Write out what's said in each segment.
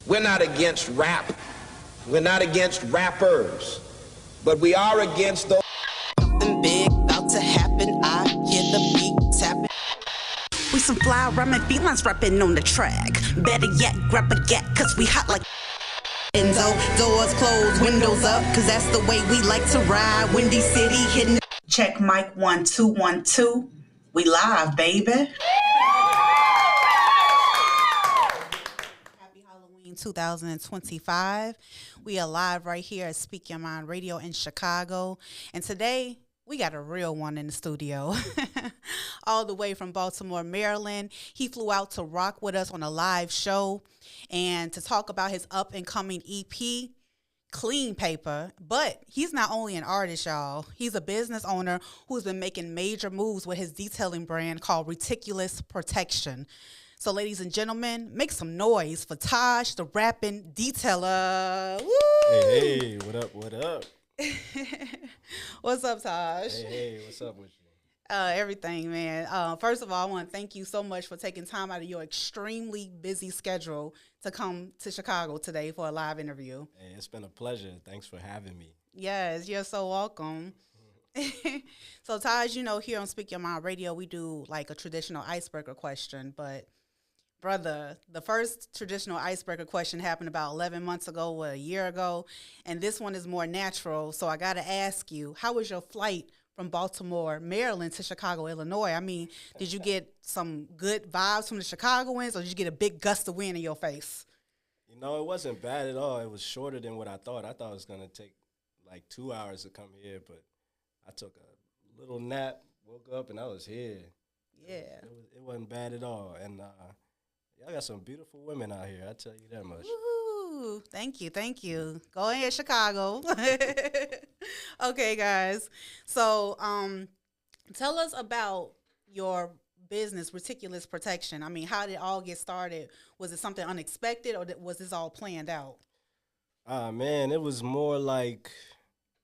We're not against rap. We're not against rappers. But we are against those. Something big about to happen. I hear the beat tapping. We some fly rhyming felines rapping on the track. Better yet, grab a gat, cause we hot like. Enzo, doors closed, windows up, cause that's the way we like to ride. Windy City hitting. Check mic 1 2 1 2. We live, baby. Happy Halloween 2025. We are live right here at Speak Your Mind Radio in Chicago. And today, we got a real one in the studio. All the way from Baltimore, Maryland. He flew out to rock with us on a live show and to talk about his up-and-coming EP, Clean Paper. But he's not only an artist, y'all. He's a business owner who's been making major moves with his detailing brand called Riticulous Protection. So, ladies and gentlemen, make some noise for Taj The Rapping Detailer. Woo! Hey, what up, what up? What's up, Taj? Hey, what's up with you? Everything, man. First of all, I want to thank you so much for taking time out of your extremely busy schedule to come to Chicago today for a live interview. Hey, it's been a pleasure. Thanks for having me. Yes, you're so welcome. So, Taj, you know, here on Speak Your Mind Radio, we do like a traditional icebreaker question, but brother, the first traditional icebreaker question happened about 11 months ago or a year ago, and this one is more natural. So I got to ask you, how was your flight from Baltimore, Maryland to Chicago, Illinois? I mean, did you get some good vibes from the Chicagoans, or did you get a big gust of wind in your face? You know, it wasn't bad at all. It was shorter than what I thought. I thought it was going to take like 2 hours to come here, but I took a little nap, woke up, and I was here. Yeah. It wasn't bad at all. And y'all got some beautiful women out here, I tell you that much. Woo! Thank you. Go ahead, Chicago. Okay, guys. So, tell us about your business, Riticulous Protection. I mean, how did it all get started? Was it something unexpected, or was this all planned out? Man, it was more like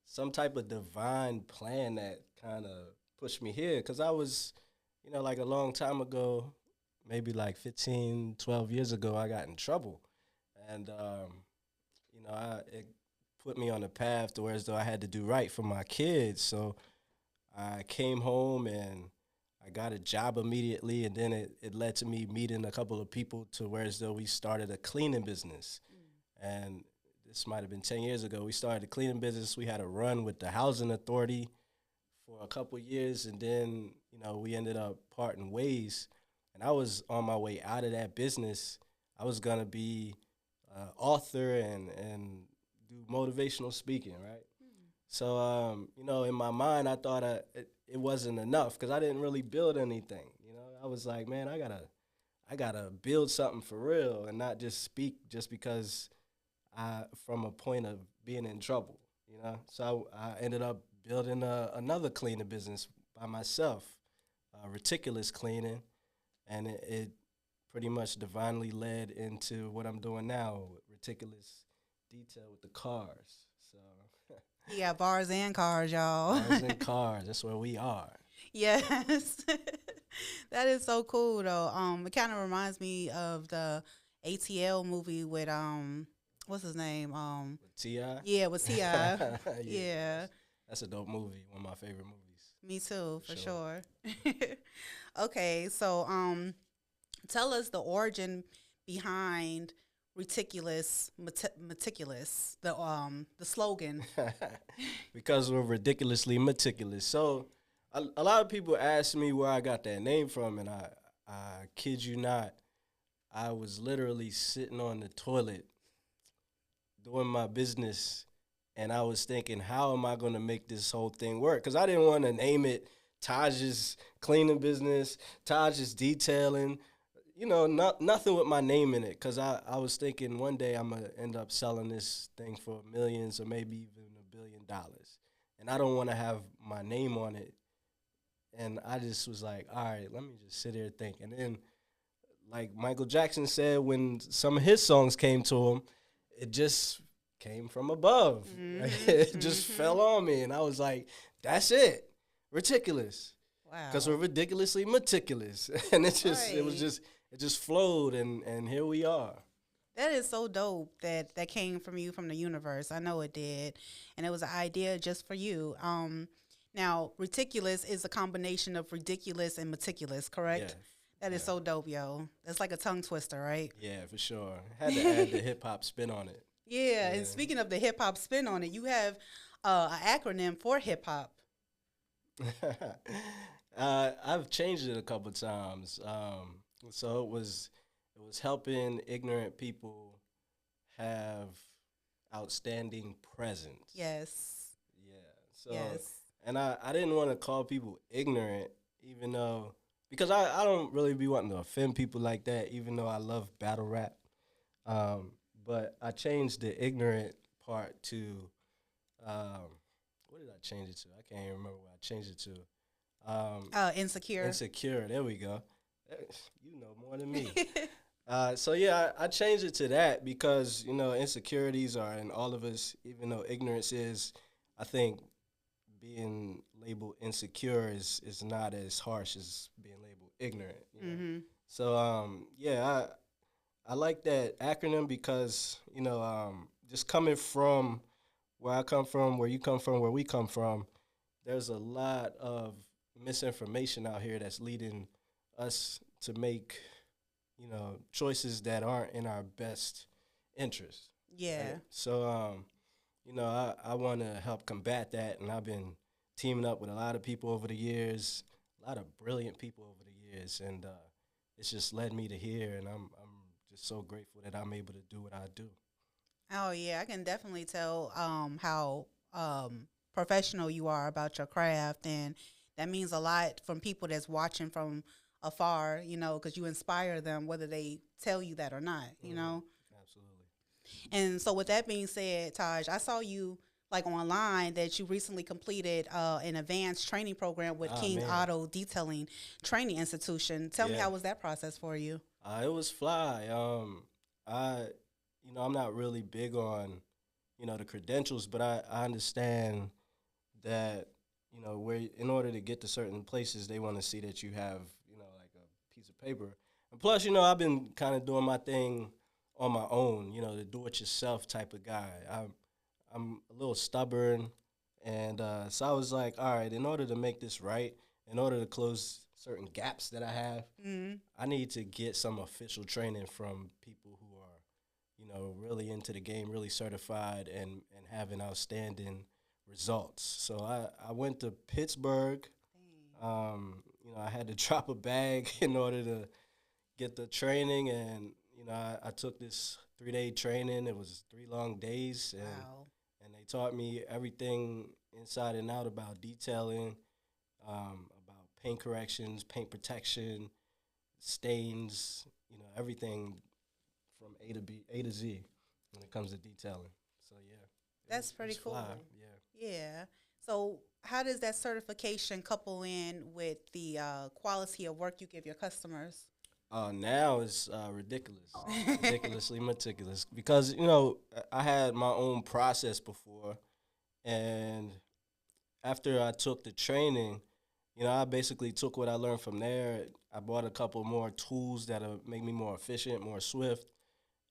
some type of divine plan that kind of pushed me here. Because I was, you know, like a long time ago, maybe like 15, 12 years ago, I got in trouble. And, you know, it put me on a path to where as though I had to do right for my kids. So I came home and I got a job immediately. And then it led to me meeting a couple of people to where as though we started a cleaning business. And this might have been 10 years ago. We started a cleaning business. We had a run with the housing authority for a couple years. And then, you know, we ended up parting ways. And I was on my way out of that business. I was going to be an author and do motivational speaking, right? So, you know, in my mind, I thought it wasn't enough because I didn't really build anything. You know, I was like, man, I gotta build something for real and not just speak just because from a point of being in trouble, you know? So I ended up building another cleaning business by myself, Riticulous Cleaning. And it pretty much divinely led into what I'm doing now, Riticulous Detail with the cars. So Yeah, bars and cars, y'all. Bars and cars, that's where we are. Yes. That is so cool, though. It kind of reminds me of the ATL movie with, what's his name? With T.I.? Yeah, with T.I. Yeah. That's a dope movie, one of my favorite movies. Me too, for sure. Okay, so tell us the origin behind Riticulous, meticulous, the slogan. Because we're ridiculously meticulous. So a lot of people ask me where I got that name from, and I kid you not, I was literally sitting on the toilet doing my business, and I was thinking, how am I going to make this whole thing work? Because I didn't want to name it Taj's Cleaning Business, Taj's Detailing, you know, nothing with my name in it. Because I was thinking one day I'm going to end up selling this thing for millions or maybe even $1 billion. And I don't want to have my name on it. And I just was like, all right, let me just sit here and think. And then, like Michael Jackson said, when some of his songs came to him, it just came from above. Mm-hmm. It just fell on me, and I was like, that's it. Riticulous. Wow. Because we're ridiculously meticulous. And it just flowed, and here we are. That is so dope that that came from you from the universe. I know it did, and it was an idea just for you. Now, Riticulous is a combination of ridiculous and meticulous, Yeah, correct? That is yeah, so dope, yo. That's like a tongue twister, right? yeah, for sure. Had to add the hip hop spin on it. Yeah, and Yeah. speaking of the hip hop spin on it, you have an acronym for hip hop. I've changed it a couple times. So it was helping ignorant people have outstanding presence. Yes, Yeah. So, yes. and I didn't want to call people ignorant, even though because I don't really be wanting to offend people like that, even though I love battle rap. Um, but I changed the ignorant part to um, what did I change it to? I can't even remember what I changed it to. Insecure. Insecure. There we go. You know more than me. So yeah, I changed it to that because insecurities are in all of us. Even though ignorance is, I think being labeled insecure is not as harsh as being labeled ignorant. Mm-hmm. So yeah, I like that acronym because just coming from where I come from, where you come from, where we come from, there's a lot of misinformation out here that's leading us to make choices that aren't in our best interest. Yeah. Right? So I want to help combat that, and I've been teaming up with a lot of people over the years, a lot of brilliant people over the years, and it's just led me to here, and I'm just so grateful that I'm able to do what I do. Oh yeah, I can definitely tell how professional you are about your craft, and that means a lot from people that's watching from afar. You know, because you inspire them, whether they tell you that or not. You Hmm. know, Absolutely. and so with that being said, Taj, I saw you like online that you recently completed an advanced training program with Ah King man, Auto Detailing Training Institution. Tell me, yeah. how was that process for you? It was fly. I, I'm not really big on, the credentials, but I understand that, where in order to get to certain places, they want to see that you have, like a piece of paper. And plus, I've been kind of doing my thing on my own, the do-it-yourself type of guy. I'm a little stubborn, and so I was like, all right, in order to make this right, in order to close certain gaps that I have, Mm. I need to get some official training from people who are, really into the game, really certified, and having outstanding results. So I went to Pittsburgh. I had to drop a bag in order to get the training, and I took this 3-day training. It was 3 long days, Wow. and they taught me everything inside and out about detailing, about paint corrections, paint protection, stains, everything from A to Z when it comes to detailing. So yeah, That's it was pretty fly. cool. Yeah. Yeah. So, how does that certification couple in with the quality of work you give your customers? Now it's ridiculous, ridiculously meticulous because I had my own process before, and after I took the training, I basically took what I learned from there. I bought a couple more tools that'll make me more efficient, more swift,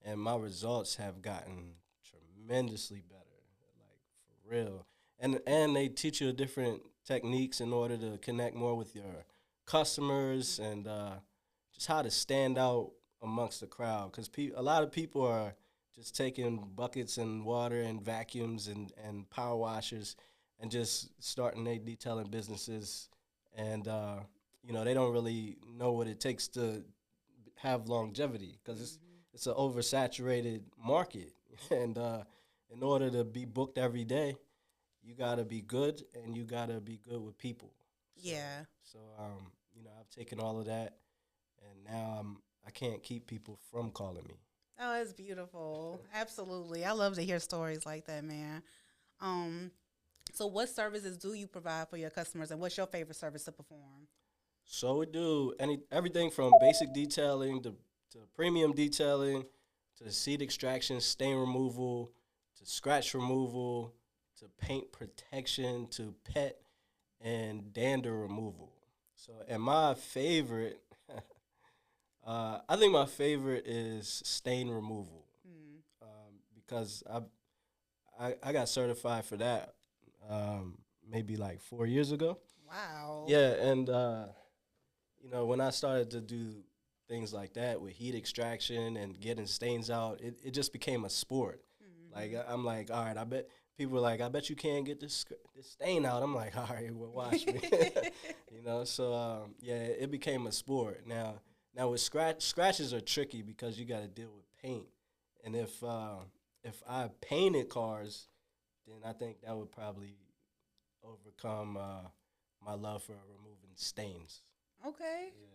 and my results have gotten tremendously better, like for real. And they teach you different techniques in order to connect more with your customers and just how to stand out amongst the crowd. Because a lot of people are just taking buckets and water and vacuums and power washers and just starting their detailing businesses, and they don't really know what it takes to have longevity because it's an oversaturated market, and in order to be booked every day, you gotta be good and you gotta be good with people. So Yeah. I've taken all of that, and now I can't keep people from calling me. Oh, it's beautiful. Absolutely. I love to hear stories like that, man. Um, so what services do you provide for your customers, and what's your favorite service to perform? So we do everything from basic detailing to premium detailing to seed extraction, stain removal, to scratch removal, to paint protection, to pet and dander removal. So, and my favorite, I think my favorite is stain removal. because I got certified for that maybe like 4 years ago. Wow. Yeah, and when I started to do things like that with heat extraction and getting stains out, it just became a sport. Like I'm like, all right, I bet people are like, I bet you can't get this stain out. I'm like, all right, well, watch me. So yeah, it became a sport. Now with scratches are tricky because you got to deal with paint, and if I painted cars, then I think that would probably overcome my love for removing stains. Okay. Yeah,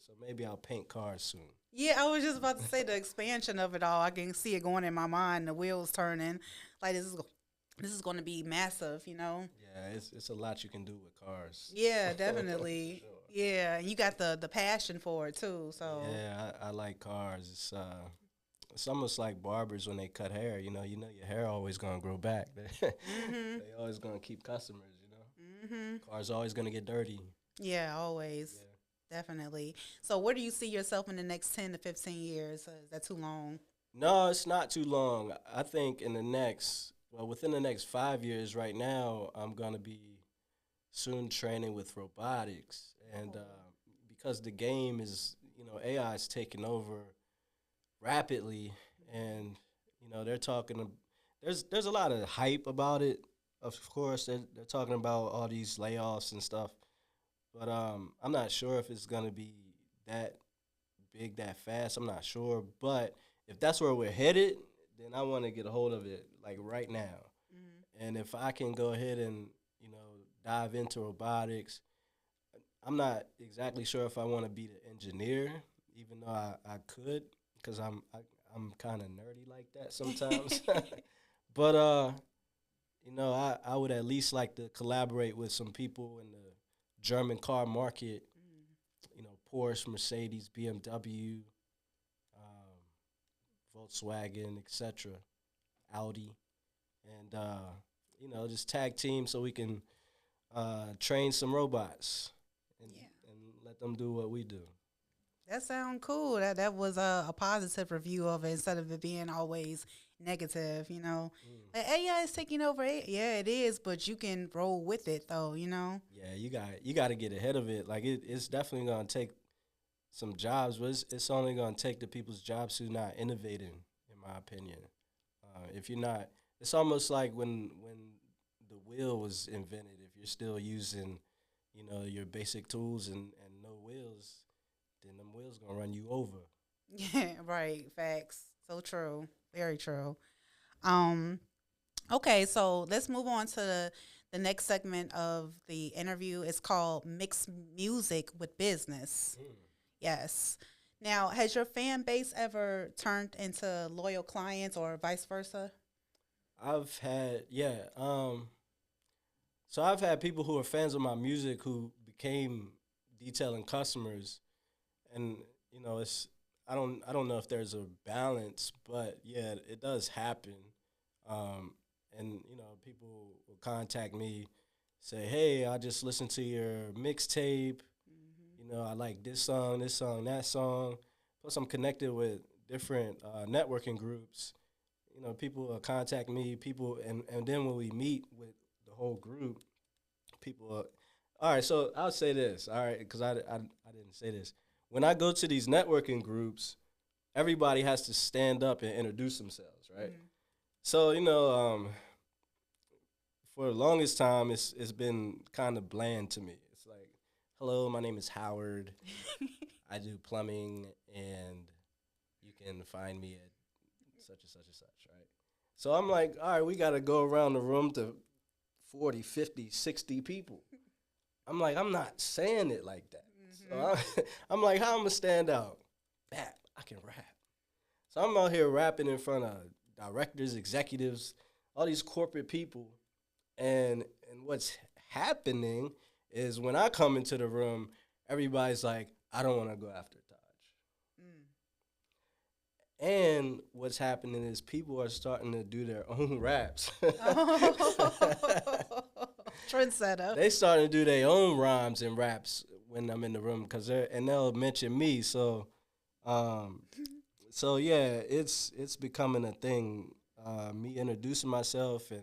so maybe I'll paint cars soon. Yeah, I was just about to say the expansion of it all. I can see it going in my mind, the wheels turning. Like this is going to be massive, Yeah, it's a lot you can do with cars. Yeah, definitely. Sure. Yeah, and you got the passion for it too. So Yeah, I like cars. It's almost like barbers when they cut hair. You know your hair always gonna grow back. They always gonna keep customers. Cars always gonna get dirty. Yeah, always. Yeah. Definitely. So where do you see yourself in the next 10 to 15 years? Is that too long? No, it's not too long. I think within the next 5 years. Right now, I'm gonna be soon training with robotics, and because the game is, AI is taking over rapidly, and they're talking. There's a lot of hype about it. Of course, they're talking about all these layoffs and stuff, but I'm not sure if it's gonna be that big that fast. I'm not sure, but if that's where we're headed, then I want to get a hold of it like right now. And if I can go ahead and dive into robotics, I'm not exactly sure if I want to be the engineer, even though I could, because I'm kind of nerdy like that sometimes. But I would at least like to collaborate with some people in the German car market. Porsche, Mercedes, BMW, Volkswagen, etc., Audi, and just tag team so we can train some robots and let them do what we do. That sounds cool. That was a positive review of it instead of it being always negative, Like, AI is taking over. Yeah, it is, but you can roll with it though, Yeah, you got to get ahead of it. Like it's definitely gonna take some jobs, but it's only gonna take the people's jobs who's not innovating, in my opinion. If you're not, it's almost like when the wheel was invented. If you're still using, your basic tools and no wheels, then them wheels gonna run you over. Yeah, right. Facts. So true. Very true. Okay, so let's move on to the next segment of the interview. It's called Mixed Music with Business. Yes. Now, has your fan base ever turned into loyal clients or vice versa? I've had, so I've had people who are fans of my music who became detailing customers, and it's I don't know if there's a balance, but yeah, it does happen. And people will contact me, say, "Hey, I just listened to your mixtape. I like this song, that song." Plus, I'm connected with different networking groups. People will contact me. And then when we meet with the whole group, people. All right, so I'll say this. All right, because I didn't say this. When I go to these networking groups, everybody has to stand up and introduce themselves, right? So for the longest time, it's been kind of bland to me. It's like, "Hello, my name is Howard. I do plumbing, and you can find me at such and such and such," right? So I'm like, all right, we got to go around the room to 40, 50, 60 people. I'm like, I'm not saying it like that. So I'm like, how I'm going to stand out? Bap, I can rap. So I'm out here rapping in front of directors, executives, all these corporate people. And what's happening is when I come into the room, everybody's like, I don't want to go after Taj. And what's happening is people are starting to do their own raps. Trendsetter. They starting to do their own rhymes and raps when I'm in the room and they'll mention me. So yeah, it's becoming a thing me introducing myself and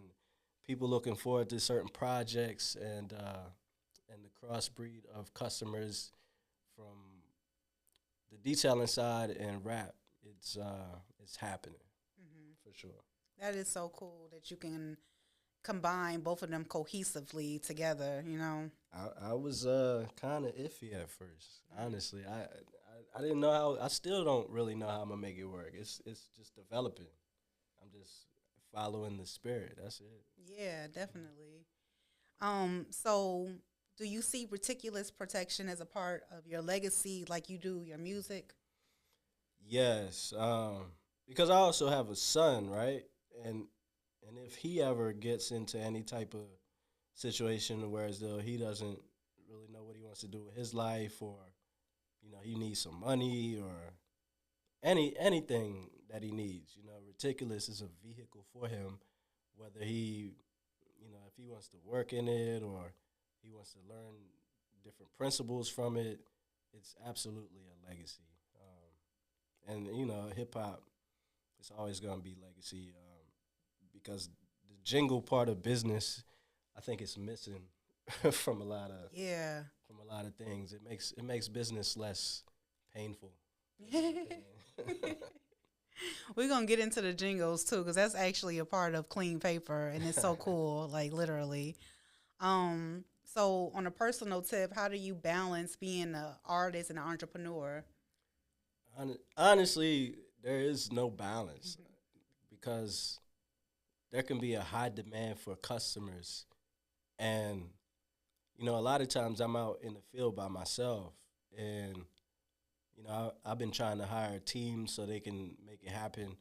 people looking forward to certain projects and the crossbreed of customers from the detailing side and rap. It's happening for sure. That is so cool that you can combine both of them cohesively together, you know? I was kind of iffy at first, honestly. I didn't know how. I still don't really know how I'm gonna make it work. It's just developing. I'm just following the spirit. That's it. Yeah, definitely. So do you see Riticulous Protection as a part of your legacy like you do your music? Yes, because I also have a son, right? And and if he ever gets into any type of situation where as though he doesn't really know what he wants to do with his life, or he needs some money or anything that he needs, Reticulous is a vehicle for him, whether if he wants to work in it or he wants to learn different principles from it. It's absolutely a legacy. And hip hop is always going to be legacy, because the jingle part of business, I think, is missing from a lot of Yeah. things. It makes business less painful. We're going to get into the jingles too because that's actually a part of clean paper and it's so cool, like literally. So on a personal tip, how do you balance being an artist and an entrepreneur? Honestly, there is no balance because there can be a high demand for customers, and a lot of times I'm out in the field by myself, and I've been trying to hire a team so they can make it happen,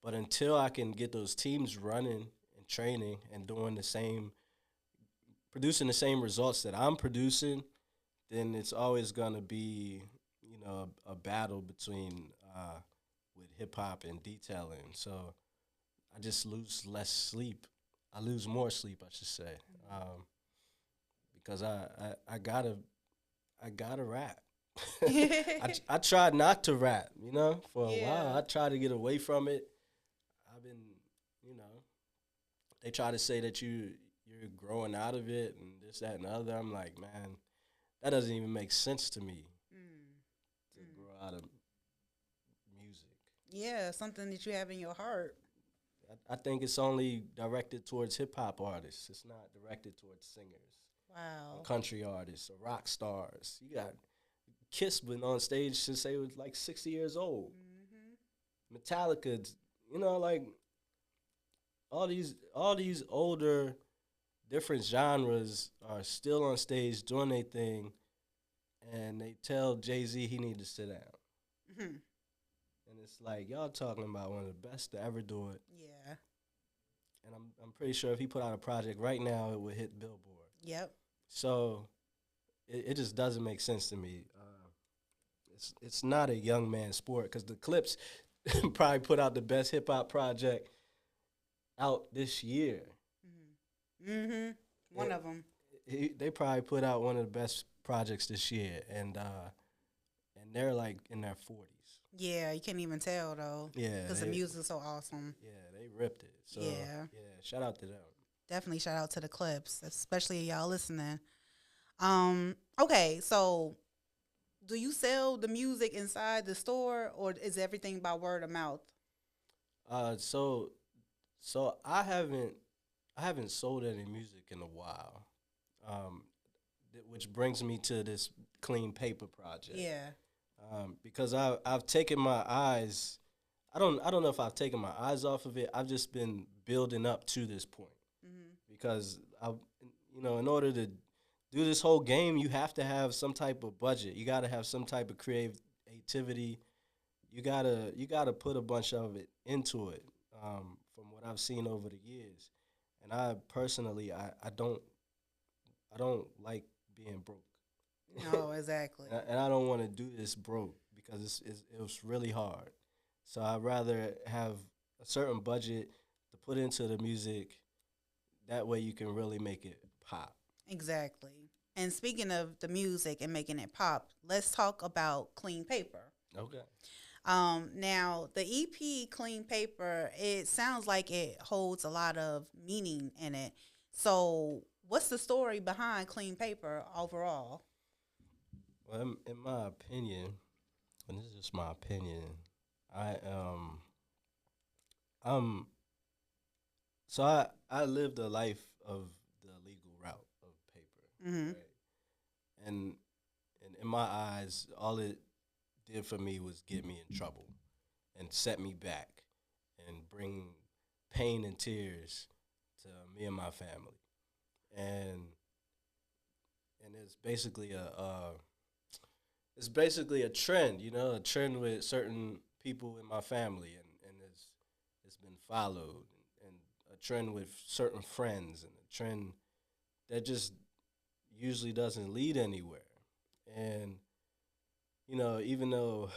but until I can get those teams running and training and producing the same results that I'm producing, then it's always gonna be a battle between with hip hop and detailing. So I just lose less sleep. I lose more sleep, I should say, because I gotta rap. I tried not to rap, for a while. I tried to get away from it. I've been, you know, they try to say that you're growing out of it and this, that, and the other. I'm like, man, that doesn't even make sense to me to grow out of music. Yeah, something that you have in your heart. I think it's only directed towards hip hop artists. It's not directed towards singers, or Wow. country artists, or rock stars. You got Kiss been on stage since they was like 60 years old. Metallica, like all these older different genres are still on stage doing their thing, and they tell Jay-Z he need to sit down. Hmm. And it's like, y'all talking about one of the best to ever do it. Yeah. And I'm pretty sure if he put out a project right now, it would hit Billboard. Yep. So it just doesn't make sense to me. It's not a young man sport, because the Clips probably put out the best hip hop project out this year. Mm-hmm. One of them. They probably put out one of the best projects this year, and they're like in their 40s. Yeah, you can't even tell though. Yeah, Because the music's so awesome. Yeah, they ripped it. So Yeah. shout out to them. Definitely shout out to the Clips, especially y'all listening. Okay, so do you sell the music inside the store or is everything by word of mouth? So I haven't sold any music in a while, which brings me to this clean paper project. Yeah. Because I've taken my eyes. I don't know if I've taken my eyes off of it. I've just been building up to this point, because in order to do this whole game, you have to have some type of budget. You got to have some type of creativity. You gotta put a bunch of it into it. From what I've seen over the years, and I personally, I don't like being broke. No, exactly. And I don't want to do this broke, because it was really hard. So I'd rather have a certain budget to put into the music. That way you can really make it pop. Exactly. And speaking of the music and making it pop, let's talk about clean paper. Okay. Now the EP Clean Paper, it sounds like it holds a lot of meaning in it. So, what's the story behind Clean Paper overall? Well, in my opinion, and this is just my opinion, I um so I lived a life of the legal route of paper, Mm-hmm. right? And in my eyes, all it did for me was get me in trouble and set me back and bring pain and tears to me and my family. And it's basically a trend, you know, a trend with certain people in my family, and it's been followed, and a trend with certain friends, and a trend that just usually doesn't lead anywhere. And you know, even though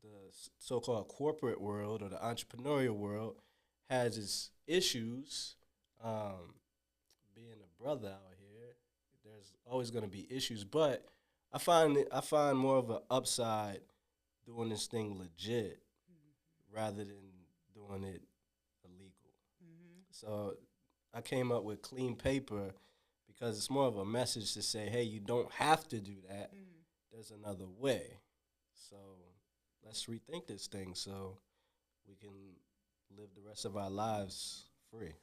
the so-called corporate world or the entrepreneurial world has its issues, um, being a brother out here, there's always going to be issues. But I find more of an upside doing this thing legit rather than doing it illegal. Mm-hmm. So I came up with clean paper because it's more of a message to say, hey, you don't have to do that. Mm-hmm. There's another way. So let's rethink this thing so we can live the rest of our lives free.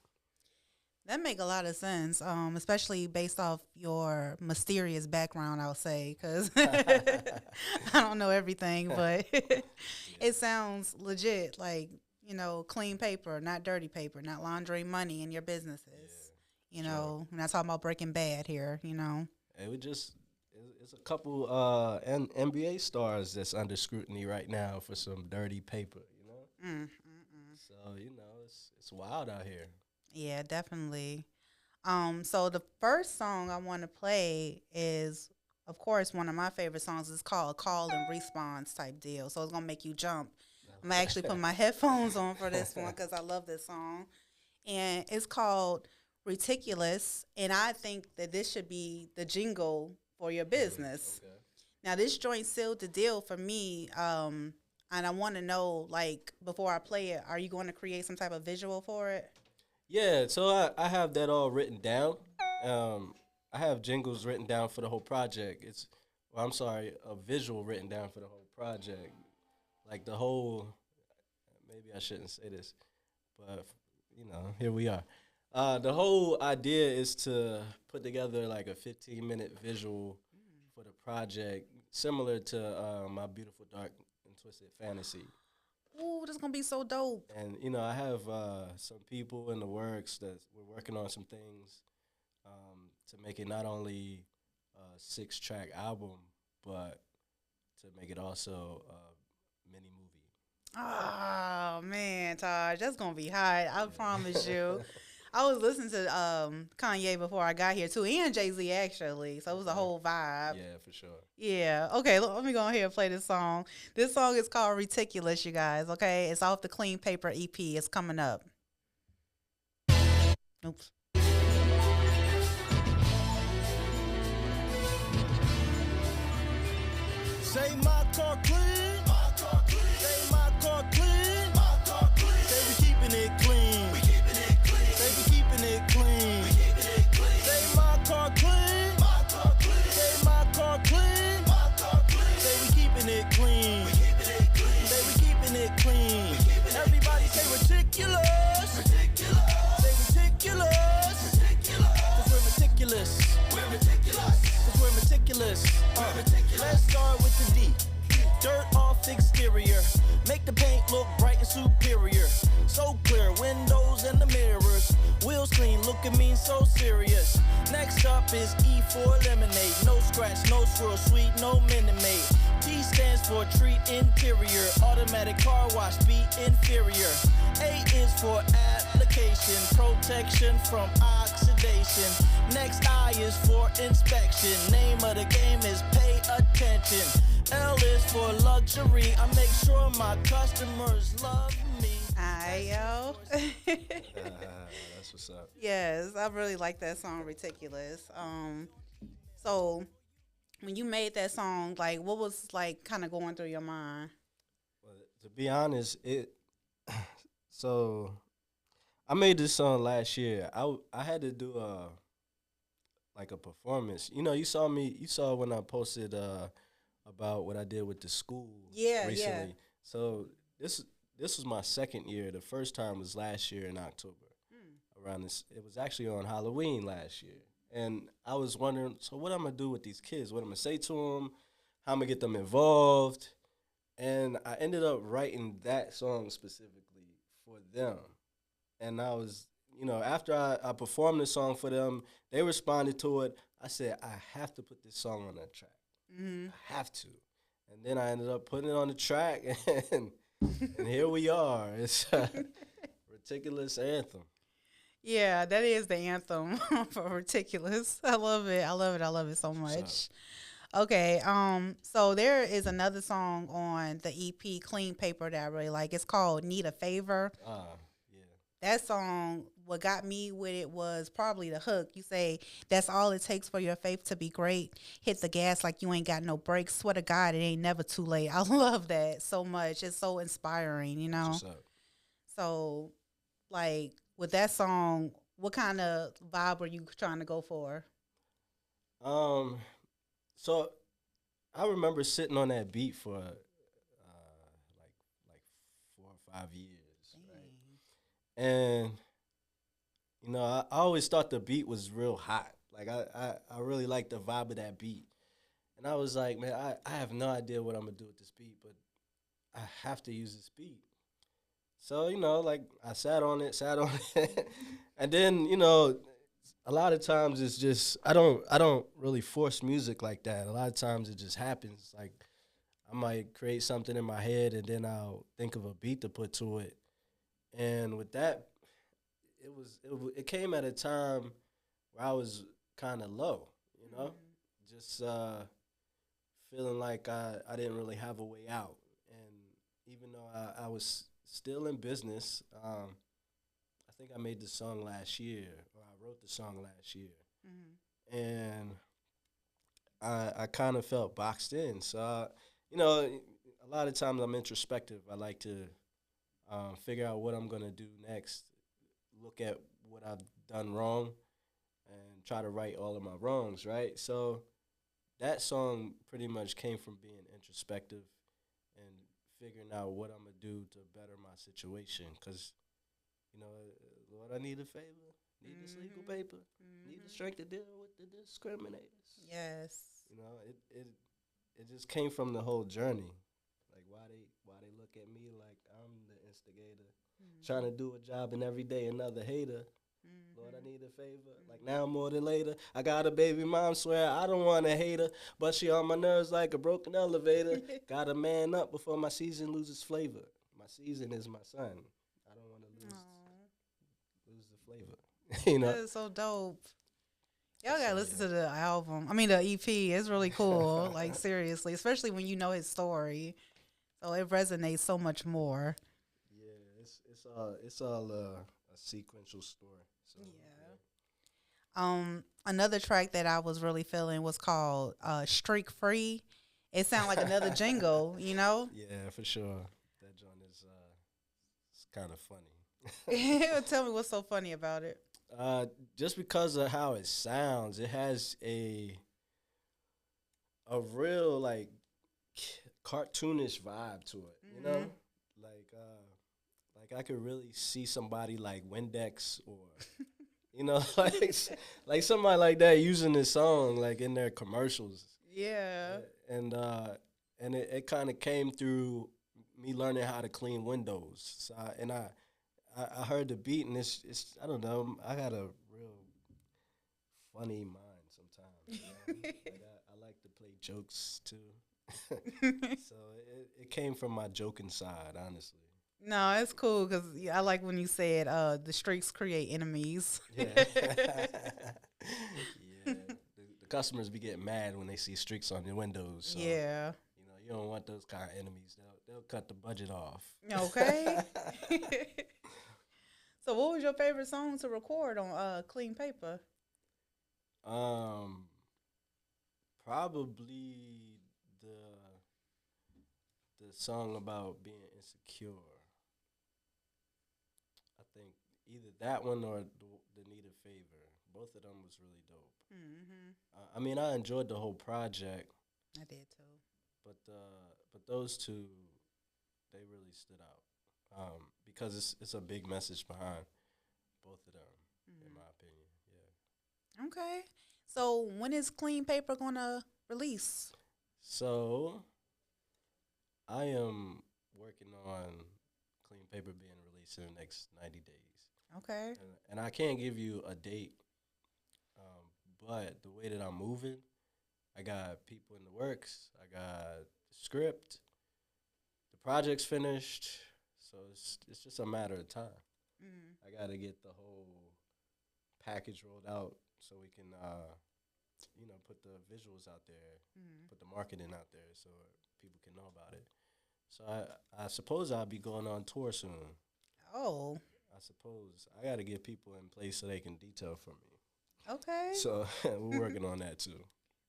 That make a lot of sense, especially based off your mysterious background, I'll say, because I don't know everything, but it sounds legit, like, clean paper, not dirty paper, not laundering money in your businesses. Sure. We're not talking about Breaking Bad here. And it's a couple NBA stars that's under scrutiny right now for some dirty paper, you know? So, it's wild out here. Yeah, definitely. So the first song I want to play is, of course, one of my favorite songs. It's called Call and Response type deal. So it's going to make you jump. I'm going to actually put my headphones on for this one because I love this song. And it's called Riticulous. And I think that this should be the jingle for your business. Okay. Now, this joint sealed the deal for me. And I want to know, like, before I play it, are you going to create some type of visual for it? Yeah, so I have that all written down. I have jingles written down for the whole project. A visual written down for the whole project. Like the whole, maybe I shouldn't say this, but, here we are. The whole idea is to put together like a 15-minute visual for the project, similar to My Beautiful Dark and Twisted Fantasy. Ooh, this is going to be so dope. And, I have some people in the works that we're working on some things to make it not only a 6-track album, but to make it also a mini movie. Oh, man, Taj, that's going to be hot. I promise you. I was listening to Kanye before I got here, too, and Jay-Z, actually. So it was a whole vibe. Yeah, for sure. Yeah. Okay, let me go ahead and play this song. This song is called Riticulous, you guys, okay? It's off the Clean Paper EP. It's coming up. Oops. Say my car clean. My car clean. Say my car clean. My car clean. Say we keeping it clean. We keeping it clean. Say we keeping it clean. We keeping it clean. Say my car clean. My car clean. Say my car clean. My car clean. Say we keeping it clean. We keeping it clean. Say we keeping it clean. Everybody say ridiculous. Ridiculous. Say ridiculous. Ridiculous. 'Cause we're meticulous. We're meticulous. 'Cause we're meticulous. Let's start with the D. Dirt off exterior. Make the paint look bright and superior. So clear, windows and the mirrors. Wheels clean, looking mean, so serious. Next up is E for lemonade. No scratch, no swirl, sweet, no Minute Maid. T stands for treat interior. Automatic car wash, be inferior. A is for application. Protection from oxidation. Next I is for inspection. Name of the game is pay attention. L is for luxury. I make sure my customers love me. Alright, yo. That's what's up. Yes, I really like that song, Riticulous. So when you made that song, like, what was like kind of going through your mind? To be honest, so I made this song last year. I had to do a performance. You saw when I posted about what I did with the school Yeah, yeah. recently. So this this was my second year. The first time was last year in October. Around this, it was actually on Halloween last year, and I was wondering, so what I'm gonna do with these kids? What I'm gonna say to them? How I'm gonna get them involved? And I ended up writing that song specifically for them. And I was, after I performed the song for them, they responded to it. I said, I have to put this song on that track. I have to. And then I ended up putting it on the track, and here we are. It's a Riticulous anthem. Yeah, that is the anthem for Riticulous. I love it. I love it. I love it so What's up? much. Okay, so there is another song on the EP Clean Paper that I really like. It's called Need a Favor. Yeah. That song, what got me with it was probably the hook. You say, that's all it takes for your faith to be great. Hit the gas like you ain't got no brakes. Swear to God, it ain't never too late. I love that so much. It's so inspiring, you know? What's up? So, like, with that song, what kind of vibe were you trying to go for? So I remember sitting on that beat for like 4 or 5 years, right? And I always thought the beat was real hot. Like I really liked the vibe of that beat, and I was like, man, I have no idea what I'm gonna do with this beat, but I have to use this beat. So like I sat on it, and then a lot of times it's just I don't really force music like that. A lot of times it just happens. Like I might create something in my head and then I'll think of a beat to put to it. And with that, it came at a time where I was kind of low, just feeling like I didn't really have a way out. And even though I was still in business, I think I made the song last year, or I wrote the song last year, and I kind of felt boxed in. So, a lot of times I'm introspective. I like to figure out what I'm gonna do next, look at what I've done wrong, and try to right all of my wrongs. Right. So that song pretty much came from being introspective and figuring out what I'm gonna do to better my situation. Cause Lord, I need a favor. Need this legal paper. Need the strength to deal with the discriminators. Yes. It just came from the whole journey. Like why they look at me like I'm the instigator, trying to do a job and every day another hater. Lord, I need a favor. Like now more than later. I got a baby mom, swear I don't want to hate her, but she on my nerves like a broken elevator. Got to man up before my season loses flavor. My season is my son. I don't want to lose the flavor. That is so dope. Y'all gotta listen to the album. I mean the EP. It's really cool. Like seriously, especially when you know his story. So it resonates so much more. Yeah, it's all a sequential story. So, Another track that I was really feeling was called Streak Free. It sounded like another jingle, Yeah, for sure. That joint is it's kind of funny. Tell me what's so funny about it. Just because of how it sounds, it has a real like cartoonish vibe to it. Like I could really see somebody like Windex or like somebody like that using this song like in their commercials. Yeah. And it kind of came through me learning how to clean windows. So I heard the beat and it's I don't know, I got a real funny mind sometimes. Like I like to play jokes too. So it came from my joking side, honestly. No, it's cool because I like when you said the streaks create enemies. Yeah. Yeah. The customers be getting mad when they see streaks on their windows. So, Yeah. you don't want those kind of enemies. They'll cut the budget off. Okay. So what was your favorite song to record on Clean Paper? Probably the song about being insecure. I think either that one or the Need a Favor. Both of them was really dope. I mean, I enjoyed the whole project, I did too. but those two, they really stood out because it's a big message behind both of them, in my opinion. Yeah. Okay. So when is Clean Paper gonna release? So I am working on Clean Paper being released in the next 90 days. Okay. And I can't give you a date, but the way that I'm moving, I got people in the works. I got the script. The project's finished. So it's just a matter of time. I got to get the whole package rolled out so we can, put the visuals out there, put the marketing out there so people can know about it. So I suppose I'll be going on tour soon. Oh. I suppose I got to get people in place so they can detail for me. Okay. So we're working on that too.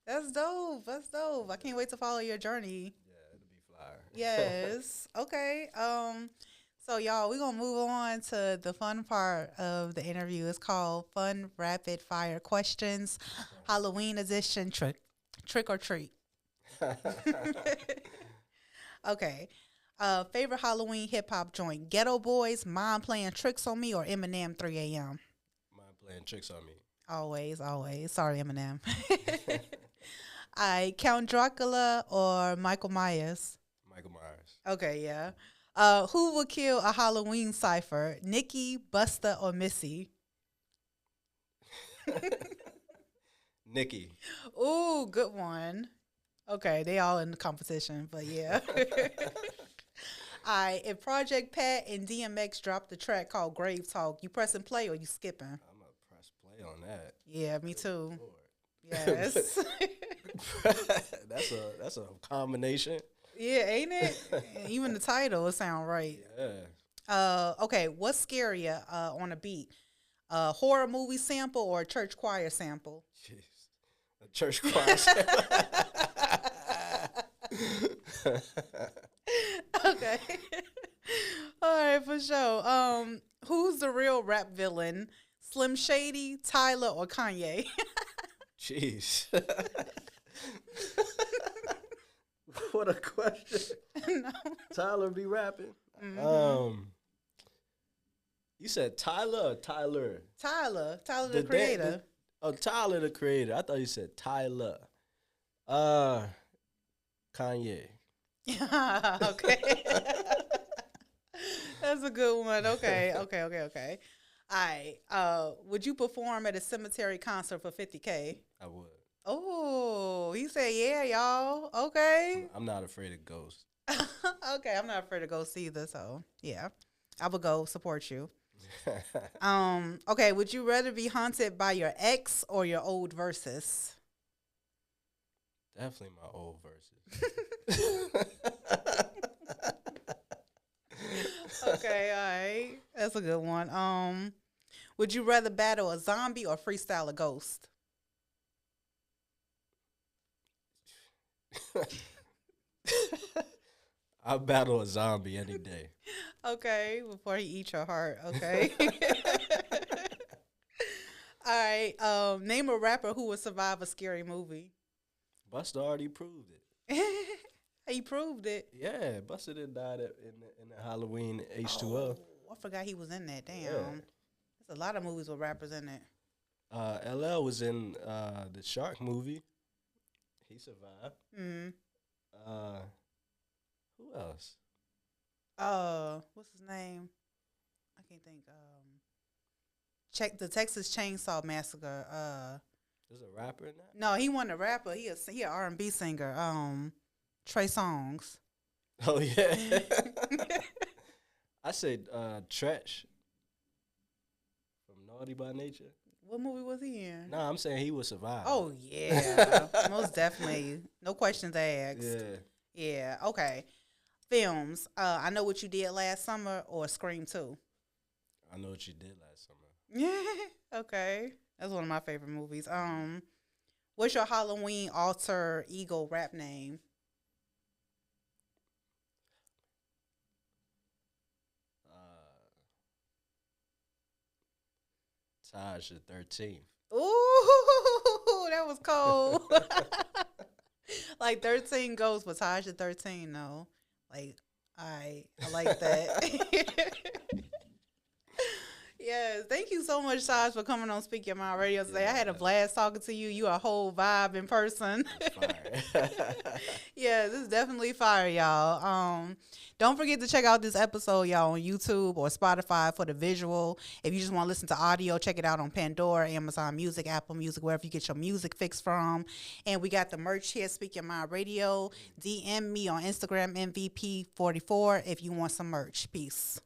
That's dope. That's dope. I can't wait to follow your journey. Yeah, it'll be flyer. Yes. Okay. So y'all, we're gonna move on to the fun part of the interview. It's called Fun Rapid Fire Questions, Halloween edition, trick or treat. Okay. Favorite Halloween hip hop joint: Ghetto Boys, Mom Playing Tricks on Me, or Eminem 3 a.m. Mom playing tricks on me. Always, always. Sorry, Eminem. Count Dracula or Michael Myers? Michael Myers. Okay, yeah. Who would kill a Halloween cipher? Nikki, Busta, or Missy? Nikki. Ooh, good one. Okay, they all in the competition, but yeah. If Project Pat and DMX dropped the track called Grave Talk, you pressing play or you skipping? I'm gonna press play on that. Yeah, me too. Lord. Yes. That's a combination. Yeah, ain't it? Even the title, it sound right. Yeah. Okay, what's scarier on a beat? A horror movie sample or a church choir sample? Jeez. A church choir. Okay. All right, for sure. Who's the real rap villain? Slim Shady, Tyler, or Kanye? Jeez. What a question. No. Tyler be rapping. You said Tyler or Tyler? Tyler the creator. Tyler the creator. I thought you said Tyler. Kanye. Okay. That's a good one. Okay. All right. Would you perform at a cemetery concert for $50K? I would. Oh, he said, yeah, y'all. Okay. I'm not afraid of ghosts. Okay, I'm not afraid of ghosts either, so yeah. I would go support you. Okay, would you rather be haunted by your ex or your old verses? Definitely my old verses. Okay, all right. That's a good one. Would you rather battle a zombie or freestyle a ghost? I'll battle a zombie any day. Okay, before he eats your heart. Okay. All right. Name a rapper who would survive a scary movie. Busta already proved it. He proved it. Yeah, Busta done died in the Halloween H2O. Oh, I forgot he was in that. Damn. Yeah. There's a lot of movies with rappers in it. LL was in the Shark movie. He survived. Who else? What's his name? I can't think. Check the Texas Chainsaw Massacre. There's a rapper in that? No, he wasn't a rapper. He a R&B singer. Trey Songz. Oh yeah. I said Tretch from Naughty by Nature. What movie was he in? No, I'm saying he would survive. Oh yeah, most definitely. No questions asked. Yeah. Yeah. Okay. Films. I Know What You Did Last Summer or Scream 2. I Know What You Did Last Summer. Okay. That's one of my favorite movies. What's your Halloween alter ego rap name? Taj the 13th. Ooh, that was cold. Like 13 goes for Taj the 13, though. Like, I like that. Yes, thank you so much, Taj, for coming on Speak Your Mind Radio today. I had a blast talking to you. You a whole vibe in person. Fire. Yeah, this is definitely fire, y'all. Don't forget to check out this episode, y'all, on YouTube or Spotify for the visual. If you just want to listen to audio, check it out on Pandora, Amazon Music, Apple Music, wherever you get your music fix from. And we got the merch here, Speak Your Mind Radio. DM me on Instagram, MVP44, if you want some merch. Peace.